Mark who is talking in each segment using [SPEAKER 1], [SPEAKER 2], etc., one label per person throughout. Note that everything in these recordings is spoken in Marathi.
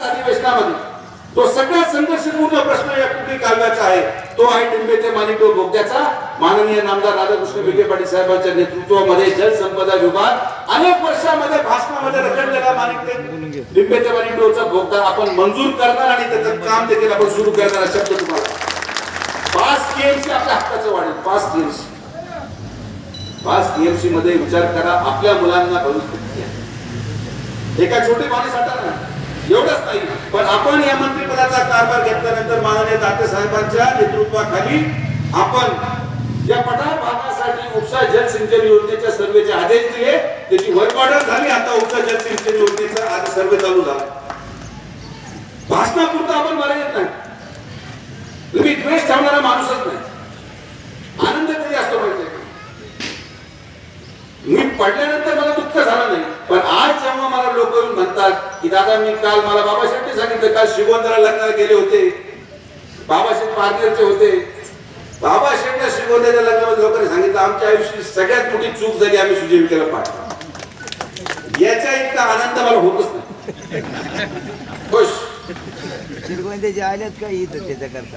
[SPEAKER 1] अधिवेशनामध्ये तो सगळ्यात संघर्षपूर्ण प्रश्न या कुठली कालव्याचा आहे, तो आहे टिंबे ते माणिकटोक बोगद्याचा. माननीय नामदार राधाकृष्ण विखे पाटील साहेबांच्या नेतृत्वामध्ये जलसंपदा विभाग अनेक वर्षामध्ये भाषणामध्ये रखडलेला टिंबे ते माणिकटोकचा बोगदा आपण मंजूर करणार आणि त्याचं काम देखील आपण सुरू करणार. शब्द तुम्हाला 5 TMC आपल्या हक्काचं वाढेल. 5 TMC मध्ये विचार करा, आपल्या मुलांना भविष्य एका छोटे पाणी साठा ना एवढंच नाही, पण आपण या मंत्रिपदाचा कारभार घेतल्यानंतर माननीय दाते साहेबांच्या नेतृत्वाखाली आपण या पठार भागासाठी उपसा जलसिंचन योजनेच्या सर्वेचे आदेश दिले, त्याची वर्क ऑर्डर झाली. आता उपसा जलसिंचन योजनेचा आज सर्वे चालू झाला. भाषणापुरता आपण मला येत नाही, तुम्ही द्वेष ठेवणारा माणूसच नाही, आनंद तरी असतो पाहिजे. मी पडल्यानंतर मला दुःख झालं नाही, पण आज जेव्हा मला लोक येऊन म्हणतात की दादा मी काल मला बाबा शेट्टी सांगितलं काल श्रीगोंद्याला लग्नाला गेले होते, बाबाशेठ पारनेरचे होते, बाबा शेठला श्रीगोंद्याच्या लग्नामध्ये लोकांनी सांगितलं आमच्या आयुष्याची सगळ्यात मोठी चूक झाली, आम्ही सुजय विखेला पाठवलं. याचा इतका आनंद मला होतच नाही. खुश
[SPEAKER 2] श्रीगोंद्याचे आल्यात का इथं त्याच्याकरता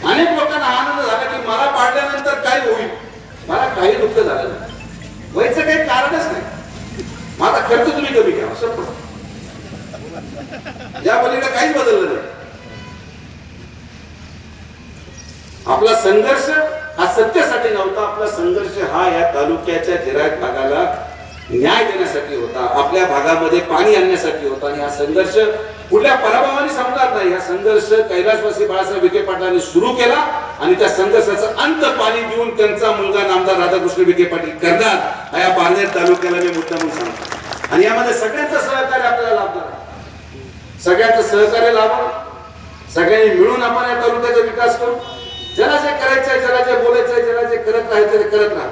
[SPEAKER 1] अनेक लोकांना आनंद झाला की मला पाडल्यानंतर काय होईल, मला काही दुःख झालं नाही. व्हायचं काही कारणच नाही. माझा खर्च तुम्ही कमी घ्या असं या पलीकडे काहीच बदललं नाही. आपला संघर्ष हा सत्यासाठी नव्हता, आपला संघर्ष हा या तालुक्याच्या जिरायत भागाला न्याय देण्यासाठी होता, आपल्या भागामध्ये पाणी आणण्यासाठी होता. आणि हा संघर्ष कुठल्या पराभवाने संपणार नाही. हा संघर्ष कैलासवासी बाळासाहेब विखे पाटलांनी सुरू केला आणि त्या संघर्षाचा अंत पाणी देऊन त्यांचा मुलगा नामदार राधाकृष्ण विखे पाटील करणार हा या पारनेर तालुक्याला मी मुद्दा म्हणून सांगतो. आणि यामध्ये सगळ्यांचं सहकार्य आपल्याला लाभणार, सगळ्यांचं सहकार्य लाभावं, सगळ्यांनी मिळून आपण या तालुक्याचा विकास करू. ज्याला जे करायचंय, ज्याला जे बोलायचंय, ज्याला जे करत राहायचं ते करत राहा.